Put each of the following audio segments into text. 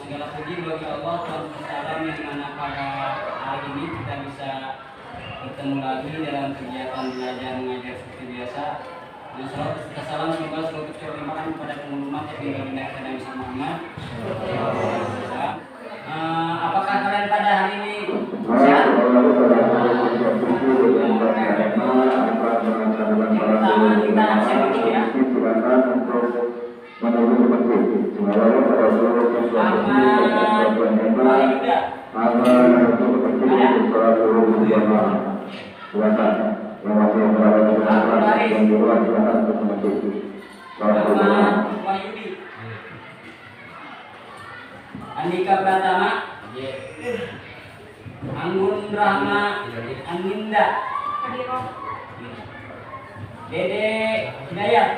Segala puji bagi Allah Subhanahu yang mana pada hari ini kita bisa bertemu lagi dalam kegiatan belajar mengajar seperti biasa. Dan salam semoga selalu tercurahkan kepada pengumuman yang dinaikkan Nabi Muhammad. Apakah kalian pada hari ini sehat? Pertama kita absen dulu ya. Andika Pratama, Anggun Rahma, Aninda, Dede Hidayat,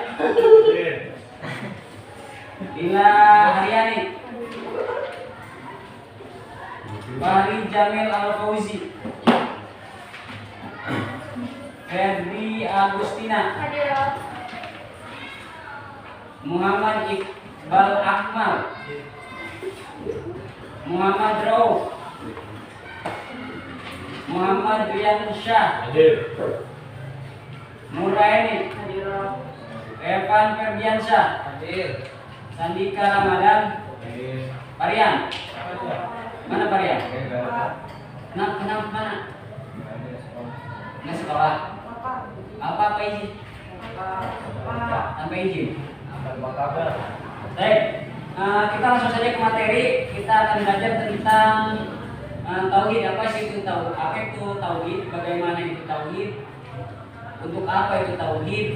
Dila Haryani, Bahri Jamil Al-Fauzi, Ferdi Agustina, Muhammad Iqbal Akmal, Muhammad Rauf, Muhammad Rian Syah, Muraini, Evan Ferdiansyah, Sandika Ramadan, Parian. Mana Parian? Kenapa mana? Nggak sekolah. Apa izin? Tanpa izin. Baik, kita langsung saja ke materi. Kita akan belajar tentang tauhid. Apa sih itu tauhid? Apa itu tauhid? Bagaimana itu tauhid? Untuk apa itu tauhid?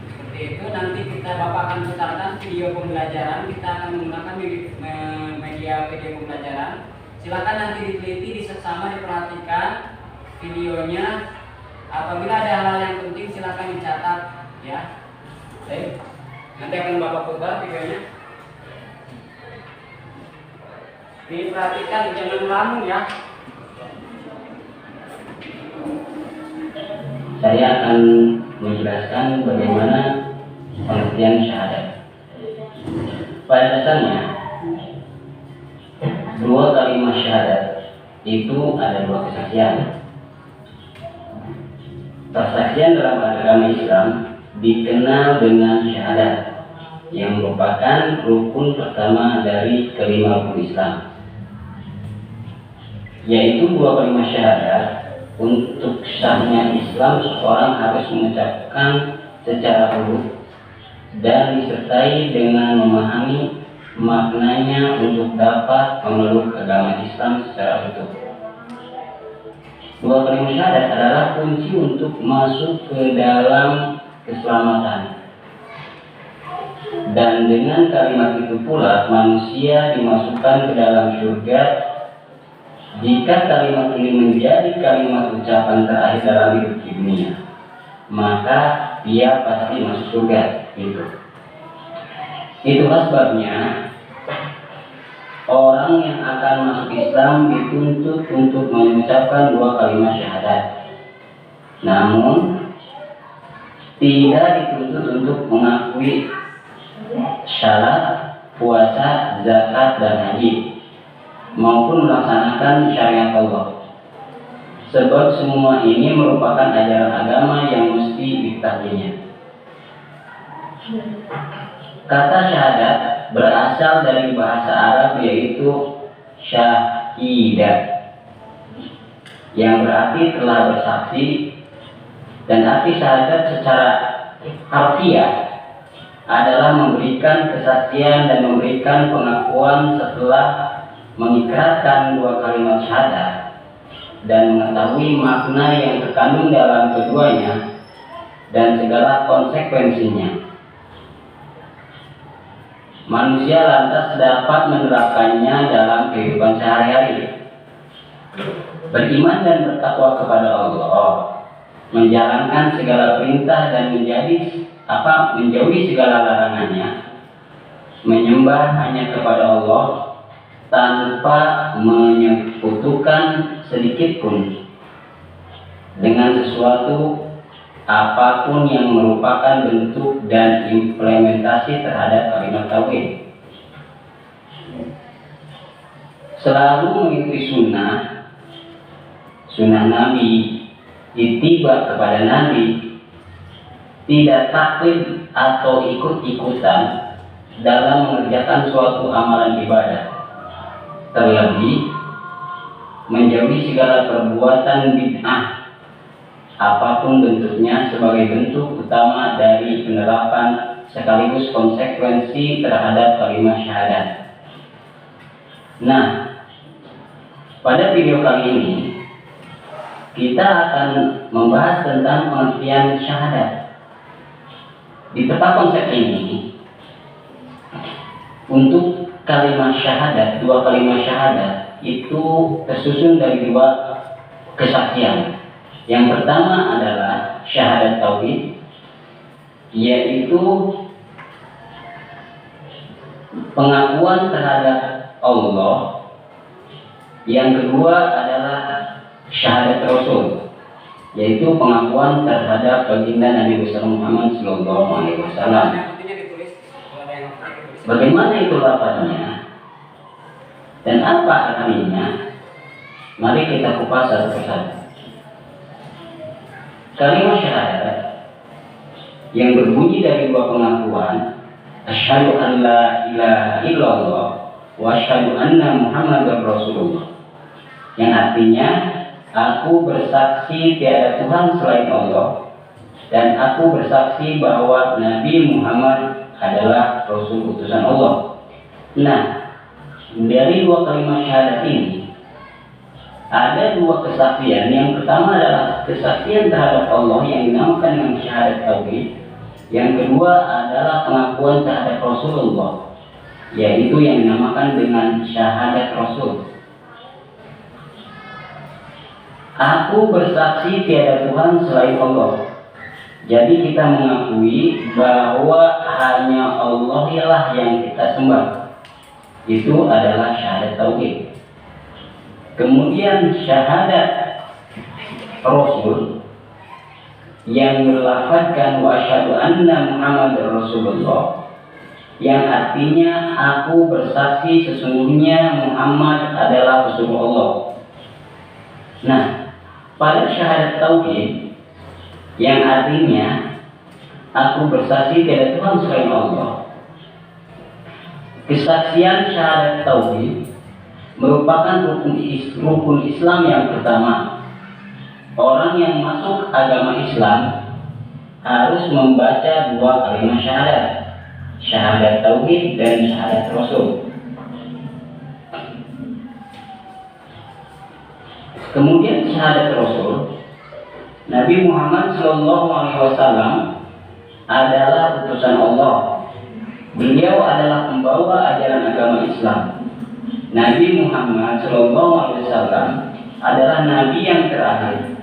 Seperti itu nanti Bapak akan putarkan video pembelajaran. Kita akan menggunakan media pembelajaran. Silakan nanti diteliti, disesama, diperhatikan videonya. Apabila ada hal-hal yang penting silakan dicatat ya. Baik. Nanti akan Bapak putar videonya. Diperhatikan, jangan melamun ya. Saya akan menjelaskan bagaimana pengertian syahadat. Pada dasarnya, dua kalimat syahadat itu ada dua kesaksian. Persaksian dalam agama Islam dikenal dengan syahadat, yang merupakan rukun pertama dari kelima rukun Islam, yaitu dua kalimat syahadat. Untuk sahnya Islam, seseorang harus mengucapkan secara huruf dan disertai dengan memahami maknanya untuk dapat memeluk agama Islam secara utuh. Dua kalimat syahadat adalah kunci untuk masuk ke dalam keselamatan. Dan dengan kalimat itu pula manusia dimasukkan ke dalam surga. Jika kalimat ini menjadi kalimat ucapan terakhir dalam hidup di dunia, maka dia pasti masuk surga. Itulah sebabnya orang yang akan masuk Islam dituntut untuk mengucapkan dua kalimat syahadat. Namun tidak dituntut untuk mengakui syarat, puasa, zakat, dan haji, maupun melaksanakan syariat Allah. Sebab semua ini merupakan ajaran agama yang mesti diketahuinya. Kata syahadat berasal dari bahasa Arab, yaitu syahidah, yang berarti telah bersaksi. Dan arti syahadat secara harfiah adalah memberikan kesaksian dan memberikan pengakuan setelah mengikrarkan dua kalimat syahadat dan mengetahui makna yang terkandung dalam keduanya dan segala konsekuensinya. Manusia lantas dapat menerapkannya dalam kehidupan sehari-hari. Beriman dan bertakwa kepada Allah, menjalankan segala perintah dan menjadi menjauhi segala larangannya, menyembah hanya kepada Allah tanpa menyekutukan sedikit pun dengan sesuatu apapun yang merupakan bentuk dan implementasi terhadap kalimat tauhid. Selalu mengikuti sunnah Nabi, ittiba kepada Nabi, tidak taklid atau ikut-ikutan dalam mengerjakan suatu amalan ibadah, terlebih menjauhi segala perbuatan bid'ah apapun bentuknya sebagai bentuk utama dari penerapan sekaligus konsekuensi terhadap kalimat syahadat. Nah, pada video kali ini kita akan membahas tentang pengertian syahadat. Di peta konsep ini, untuk kalimat syahadat, dua kalimat syahadat itu tersusun dari dua kesaksian. Yang pertama adalah syahadat tauhid, yaitu pengakuan terhadap Allah. Yang kedua adalah syahadat Rasul, yaitu pengakuan terhadap baginda Nabi Muhammad SAW. Bagaimana itu lafaznya dan apa artinya? Mari kita kupas satu persatu. Kalimat syahadat yang berbunyi dari dua pengakuan, asyhadu an la ilaha illallah wa asyhadu anna Muhammadar Rasulullah, yang artinya aku bersaksi tiada Tuhan selain Allah dan aku bersaksi bahwa Nabi Muhammad adalah Rasul utusan Allah. Nah, dari dua kalimat syahadat ini ada dua kesaksian. Yang pertama adalah kesaksian terhadap Allah yang dinamakan dengan syahadat tauhid. Yang kedua adalah pengakuan terhadap Rasulullah, yaitu yang dinamakan dengan syahadat Rasul. Aku bersaksi tiada Tuhan selain Allah. Jadi kita mengakui bahwa hanya Allah lah yang kita sembah. Itu adalah syahadat tauhid. Kemudian syahadat Rasul yang berlafazkan wa asyhadu anna Muhammadar Rasulullah, yang artinya aku bersaksi sesungguhnya Muhammad adalah Rasul Allah. Nah, pada syahadat tauhid yang artinya aku bersaksi tiada Tuhan selain Allah, kesaksian syahadat tauhid merupakan rukun Islam yang pertama. Orang yang masuk agama Islam harus membaca dua kalimat syahadat, syahadat tauhid dan syahadat Rasul. Kemudian syahadat Rasul, Nabi Muhammad SAW adalah utusan Allah. Beliau adalah pembawa ajaran agama Islam. Nabi Muhammad SAW adalah Nabi yang terakhir.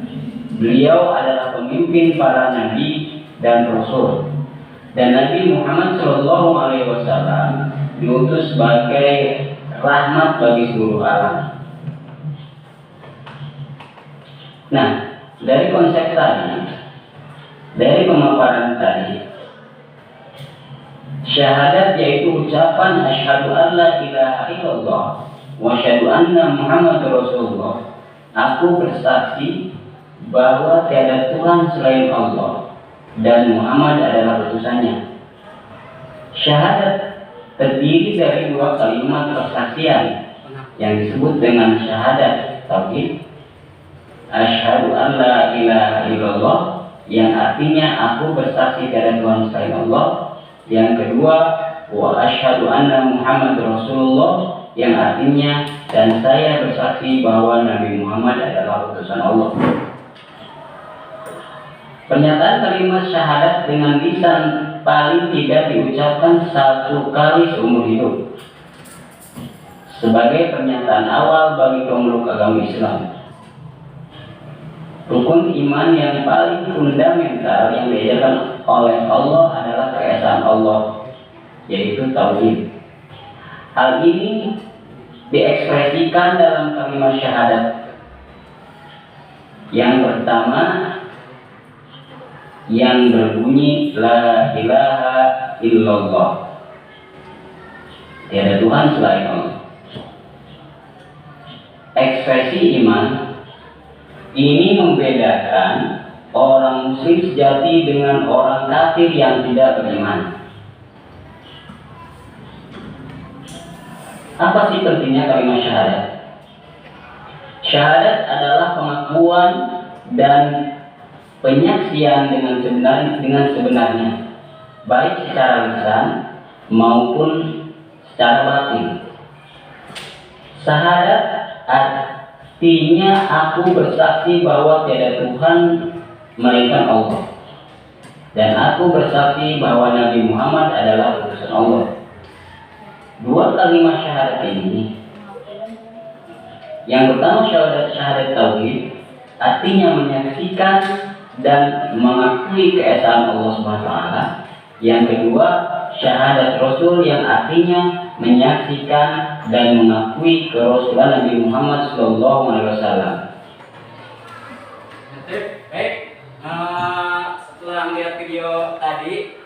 Beliau adalah pemimpin para Nabi dan Rasul. Dan Nabi Muhammad SAW diutus sebagai rahmat bagi seluruh alam. Nah, dari konsep tadi, dari pemaparan tadi, syahadat yaitu ucapan asyhadu an la ilaha illallah wa asyhadu anna Muhammadar Rasulullah. Aku bersaksi bahwa tiada Tuhan selain Allah dan Muhammad adalah utusannya. Syahadat terdiri dari dua kalimat persaksian yang disebut dengan syahadat tauhid, asyhadu an la ilaha illallah, yang artinya aku bersaksi tiada Tuhan selain Allah. Yang kedua, wa asyhadu anna Muhammad Rasulullah, yang artinya dan saya bersaksi bahwa Nabi Muhammad adalah utusan Allah. Pernyataan kalimat syahadat dengan lisan paling tidak diucapkan satu kali seumur hidup, sebagai pernyataan awal bagi pemeluk agama Islam. Rukun iman yang paling fundamental yang diajarkan oleh Allah keesaan Allah, yaitu tauhid. Hal ini diekspresikan dalam kalimat syahadat. Yang pertama yang berbunyi la ilaha illallah, tiada Tuhan selain Allah. Ekspresi iman ini membedakan orang muslim sejati dengan orang kafir yang tidak beriman. Apa sih pentingnya kalimat syahadat? Syahadat adalah pengakuan dan penyaksian dengan sebenarnya, baik secara lisan maupun secara batin. Syahadat artinya aku bersaksi bahwa tiada Tuhan melainkan Allah, dan aku bersaksi bahwa Nabi Muhammad adalah utusan Allah. Dua kalimat syahadat ini, yang pertama syahadat tauhid, artinya menyaksikan dan mengakui keesaan Allah Subhanahu wa taala. Yang kedua, syahadat Rasul yang artinya menyaksikan dan mengakui kerasulan Nabi Muhammad sallallahu alaihi wasallam. Baik, setelah melihat video tadi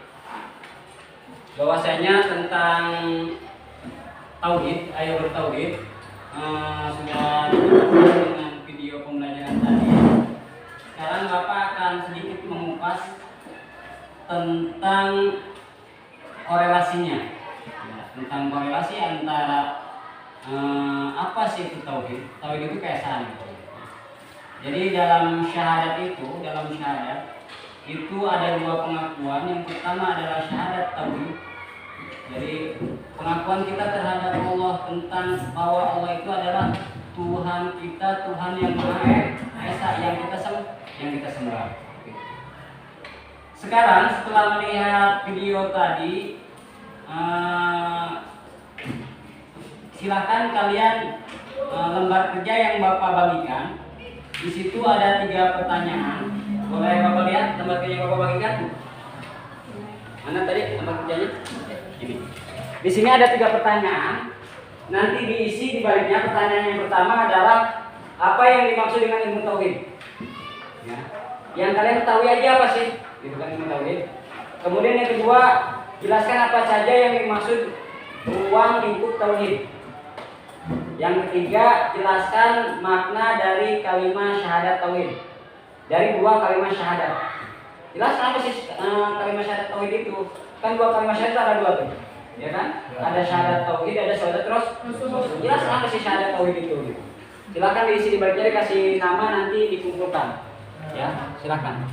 bahwasanya tentang tauhid, ayo bertauhid, sudah dengan video pembelajaran tadi. Sekarang Bapak akan sedikit mengupas tentang korelasinya, tentang korelasi antara apa sih itu tauhid? Tauhid itu keesaan. Jadi dalam syahadat itu ada dua pengakuan. Yang pertama adalah syahadat tauhid. Jadi pengakuan kita terhadap Allah tentang bahwa Allah itu adalah Tuhan kita, Tuhan yang Maha Esa, yang kita sembah. Sekarang setelah melihat video tadi, silakan kalian lembar kerja yang Bapak bagikan. Di situ ada 3 pertanyaan. Boleh Bapak lihat lembar kerja yang Bapak bagikan? Mana tadi lembar kerjanya? Ini. Di sini ada 3 pertanyaan. Nanti diisi di baliknya. Pertanyaan yang pertama adalah apa yang dimaksud dengan ilmu tauhid? Ya. Yang kalian ketahui aja apa sih? Itu kan ilmu tauhid. Kemudian yang kedua, jelaskan apa saja yang dimaksud ruang lingkup tauhid. Yang ketiga, jelaskan makna dari kalimat syahadat tauhid. Dari 2 kalimat syahadat. Jelaskan apa sih kalimat syahadat tauhid itu? Kan 2 kalimat syahadat ada 2 tuh. Ya kan? Ada syahadat tauhid, ada syahadat terus. Jelaskan apa sih syahadat tauhid itu gitu. Silakan diisi di baliknya, dikasih nama, nanti dikumpulkan. Ya, silakan.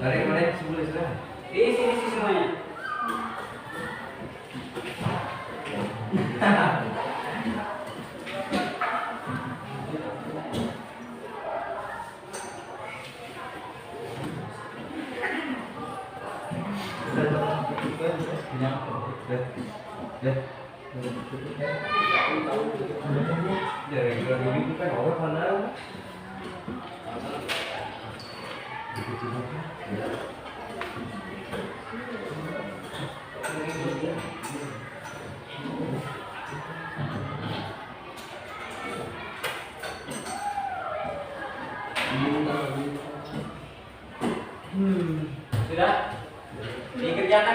Dari mana sebelum Islam? Diisi semuanya. Dari itu kan orang mana? Sudah? Dikerjakan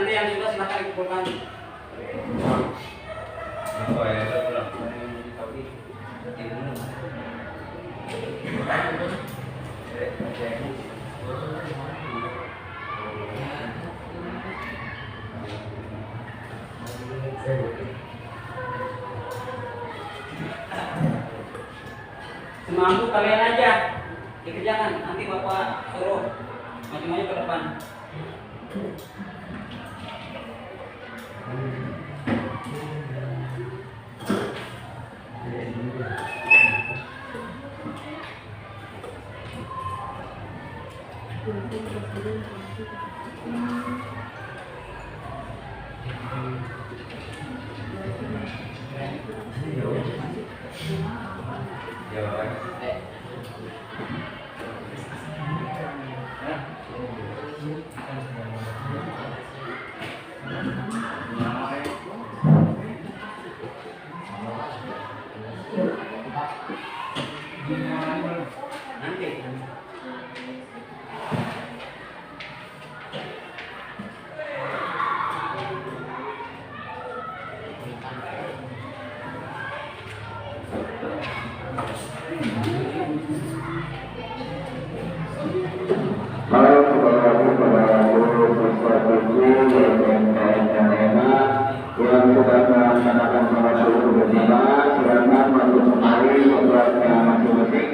nanti yang sudah silakan dikumpulkan. Oh ya, pulang. Semampu kalian aja dikerjakan, nanti Bapak suruh maju-maju ke depan. Malam saudaraku pada guru Konstitusi dan yang sudah melaksanakan sholat subuh bersama, silakan masuk kembali ke kelasnya masing-masing.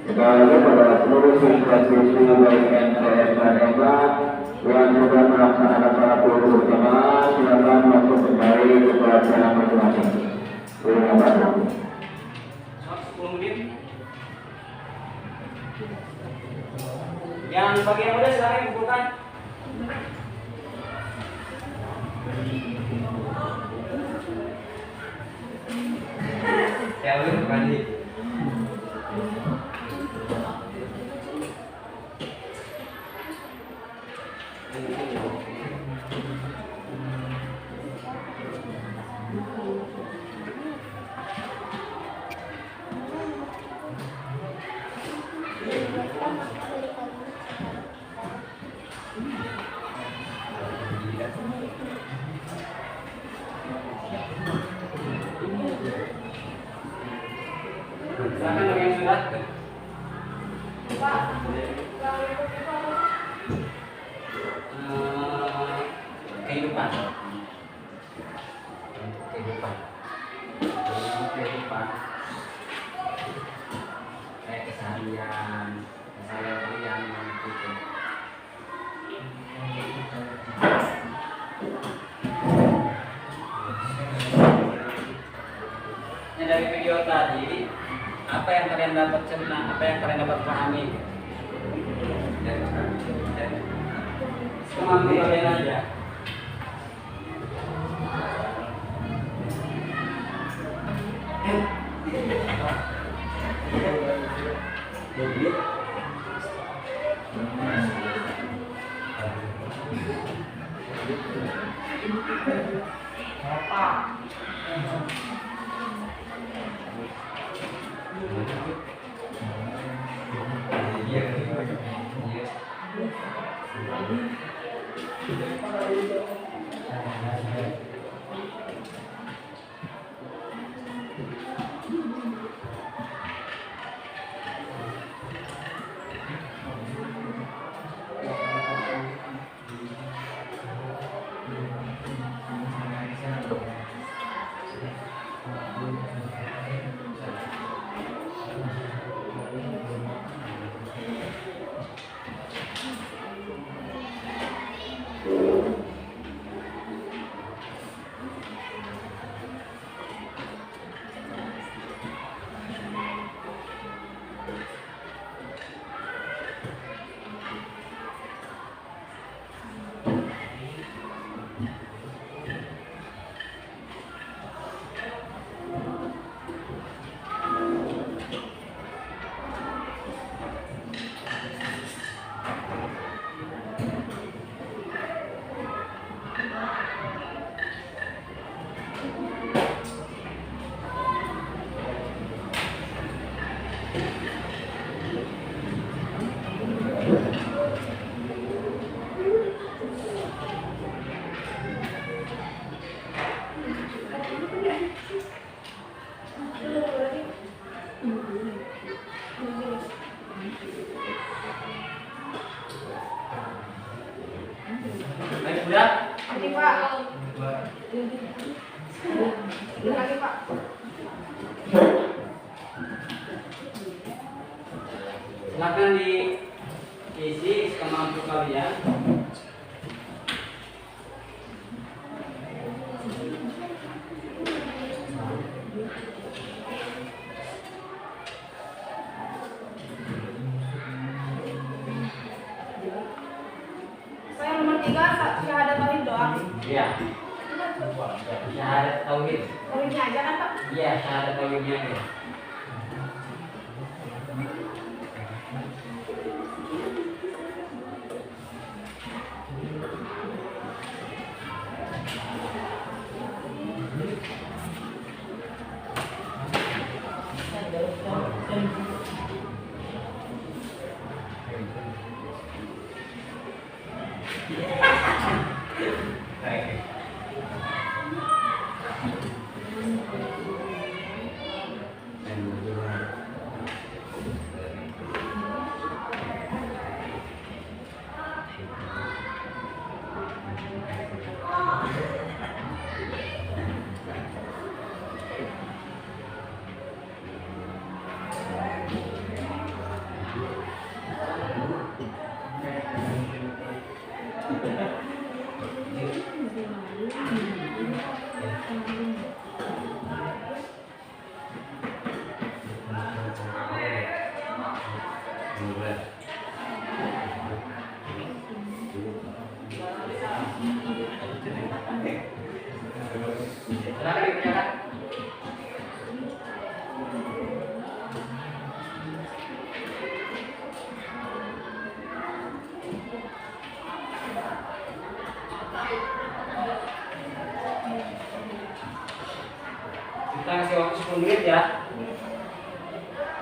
Sekali lagi pada seluruh siswa-siswi baik MTS dan EMA yang sudah melaksanakan sholat subuh bersama, silakan masuk kembali ke kelasnya masing-masing. Terima kasih. 10 menit. Yang bagian muda silakan kumpulkan. Saya belum mandi. Silakan bagi yang sudah. Kehidupan. Kehidupan. Kayak keseharian kalian gitu. Ini dari video tadi, apa yang kalian dapat cerna, apa yang kalian dapat pahami? Semampu kalian aja. Baik, sudah? Ini Pak. Lagi Pak. Silakan diisi semampu kalian. Saya nomor 3 syahadat tauhid doa. Iya. Syahadat tauhid. Tauhidnya aja kan Pak? Iya, syahadat tauhidnya ya. Silakan dipercayakan. Kita kasih waktu 10 menit ya.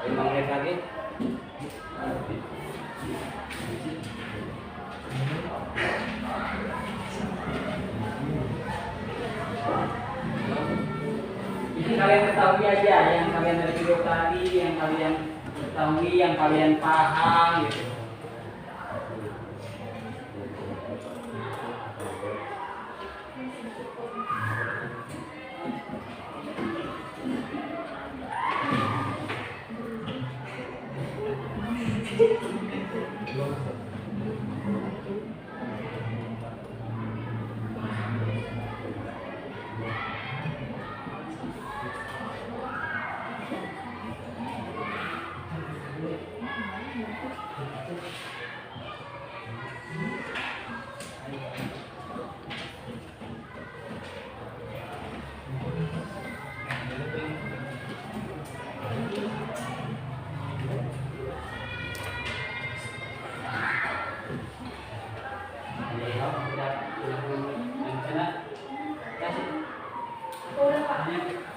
5 menit lagi. Ini kalian ketahui aja, yang kalian dari video tadi, yang kalian ketahui, yang kalian paham gitu.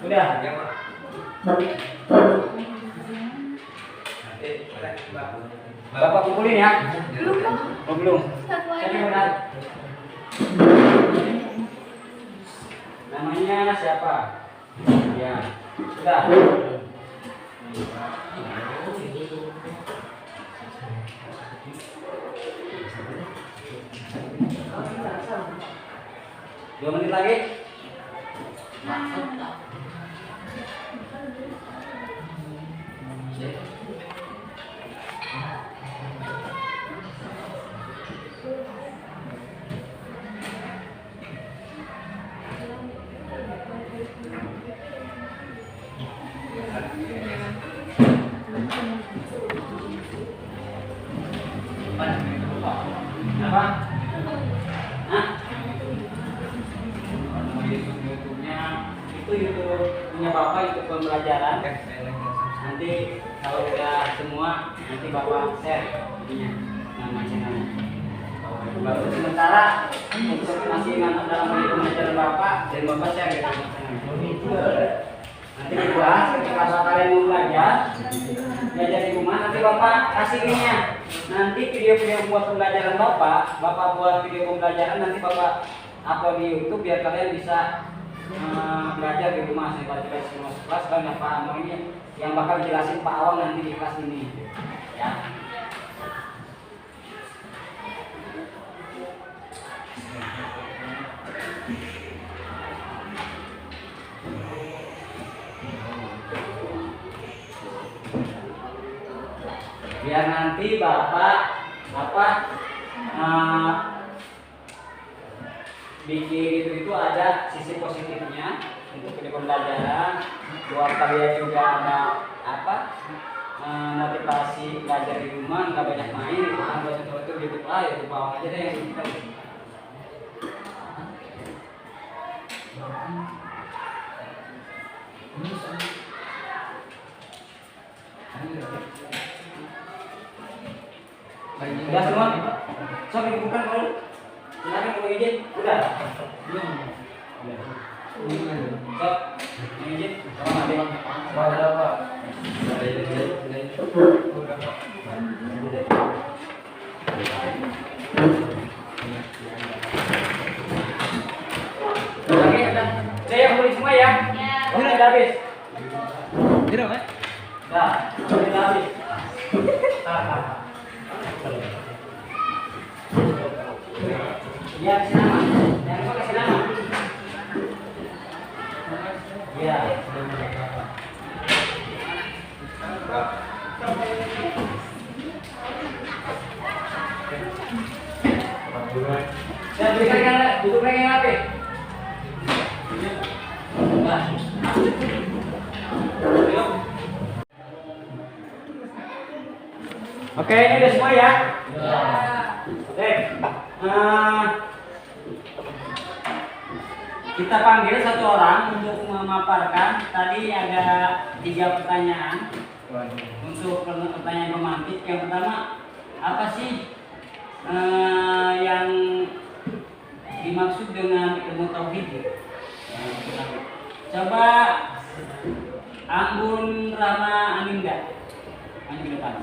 Udah. Ya, Pak. Bapak kumpulin ya. Belum, Pak. Oh belum. Satu Siapa aja. yang benar? Namanya siapa? Ya. Sudah. Dua menit lagi. Apa? Hah? YouTube-nya itu YouTube punya Bapak, YouTube pembelajaran. Nanti kalau udah semua nanti Bapak share ininya, nama channelnya. Baru sementara untuk masih dalam pembelajaran Bapak dan Bapak share gitu channelnya. Nanti dibahas ketika kalian mau belajar di rumah, nanti Bapak kasih ininya. Nanti video-video buat pembelajaran Bapak buat video pembelajaran nanti Bapak upload di YouTube biar kalian bisa belajar di rumah. Saya baca semua kelas banyak Pak Amor ini yang bakal jelasin Pak Awang nanti di kelas ini. Ya. Biar nanti Bapak bikin itu ada sisi positifnya untuk video pembelajaran, buat kalian juga ada motivasi belajar di rumah, nggak banyak main gitu kan. Buat itu YouTube YouTube bawah aja deh yang kita. Udah semua? Sok dibuka dulu. Silakan kalau izin. Udah. Belum. Sok. Yang izin. Kalau ada yang Ada, Pak. Oke, udah. Saya yang beli semua ya. Udah habis. Tidak, Pak. Dah, udah habis. Ya, kasih nama. Jangan lupa kasih nama. Ya. Pak. Dan berikan yang duduk lagi yang rapi. Nah. Oke, ini udah semua ya. Baik. Kita panggil satu orang untuk memaparkan. Tadi ada 3 pertanyaan untuk pertanyaan pemantik. Yang pertama, apa sih yang dimaksud dengan ilmu tauhid? Coba Anggun Rama Aninda, maju ke depan.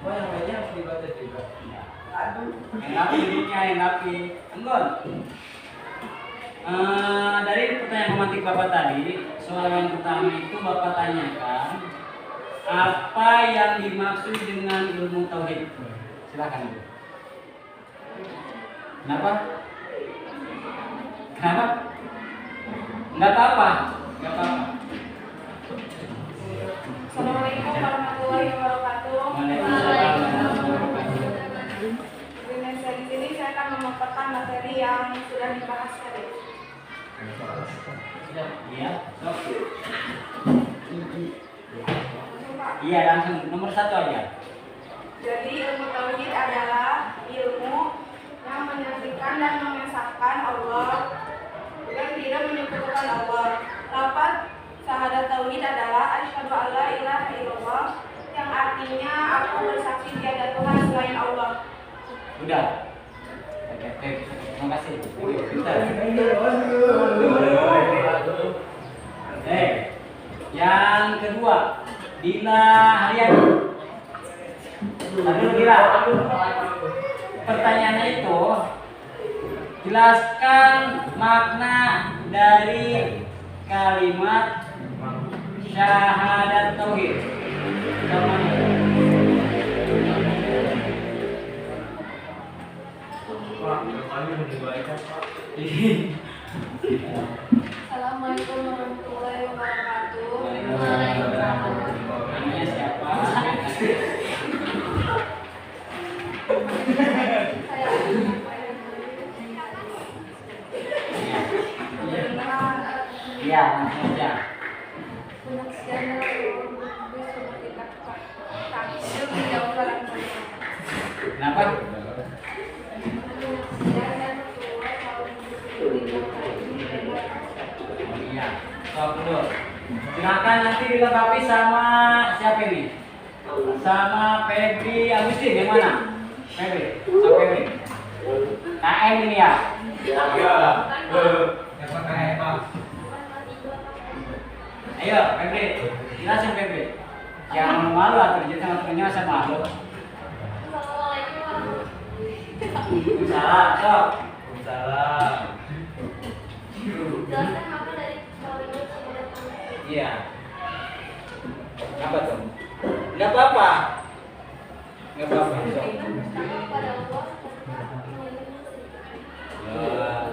Yang lainnya harus dibaca juga. Yang rapi duduknya, yang rapi. Anggun. Dari pertanyaan pemantik Bapak tadi, soal yang pertama itu Bapak tanyakan apa yang dimaksud dengan ilmu tauhid? Silakan. Kenapa? Kenapa? Enggak apa-apa. Enggak apa-apa. Assalamualaikum warahmatullahi wabarakatuh. Waalaikumsalam warahmatullahi wabarakatuh. Dengan saya di sini saya akan memaparkan materi yang sudah dibahas tadi. Iya, sok. Iya, langsung nomor 1 aja. Jadi ilmu tauhid adalah ilmu yang menyatukan dan mengesahkan Allah dan tidak menyekutukan Allah. Lafaz syahadat tauhid adalah asyhadu alla ilaha illallah yang artinya aku bersaksi tiada Tuhan selain Allah. Udah. Oke, terima kasih. Yang kedua, Dila Haryani. Aduh, Dila. Pertanyaannya itu, jelaskan makna dari kalimat syahadat tauhid. Assalamualaikum warahmatullahi wabarakatuh. Namanya siapa? Iya, langsung aja. Kenapa? Oh iya, stop dulu. Silakan nanti dilengkapi sama siapa ini? Sama Febri Agustin, yang mana? Febri, sama Febri. KM ini ya? Iya. Siapa kayak Pak? Ayo, Febri, jelasin Febri. Jangan malu atau jangan punya saya malu. Salah, sok. Salam. Jelaskan makna dari kalimat syahadat tauhid. Iya. Apa tuh? Enggak apa-apa. Enggak apa-apa. Sok. Pertama pada Allah.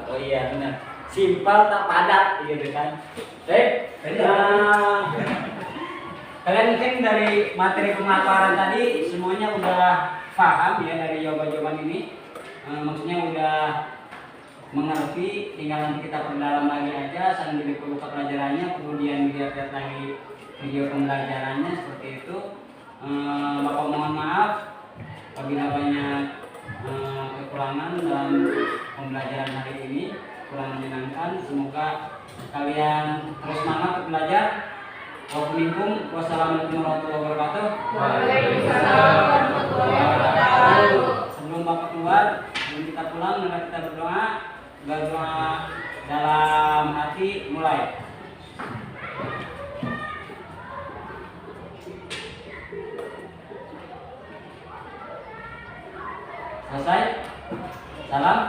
Oh iya benar. Simpel tak padat gitu kan. Baik. Kalian mungkin dari materi pemaparan tadi semuanya udah paham ya dari jawaban-jawaban ini. Maksudnya udah mengerti, tinggal nanti kita perdalam lagi aja sambil dibuka pelajarannya, kemudian dilihat lagi video pembelajarannya seperti itu. Bapak mohon maaf apabila banyak kekurangan dalam pembelajaran hari ini, kurang menyenangkan. Semoga kalian terus semangat belajar. Wassalamualaikum warahmatullahi wabarakatuh. Waalaikumsalam warahmatullahi wabarakatuh. Sebelum Bapak keluar, sebelum kita pulang, mari kita berdoa. Berdoa dalam hati, mulai. Selesai? Salam.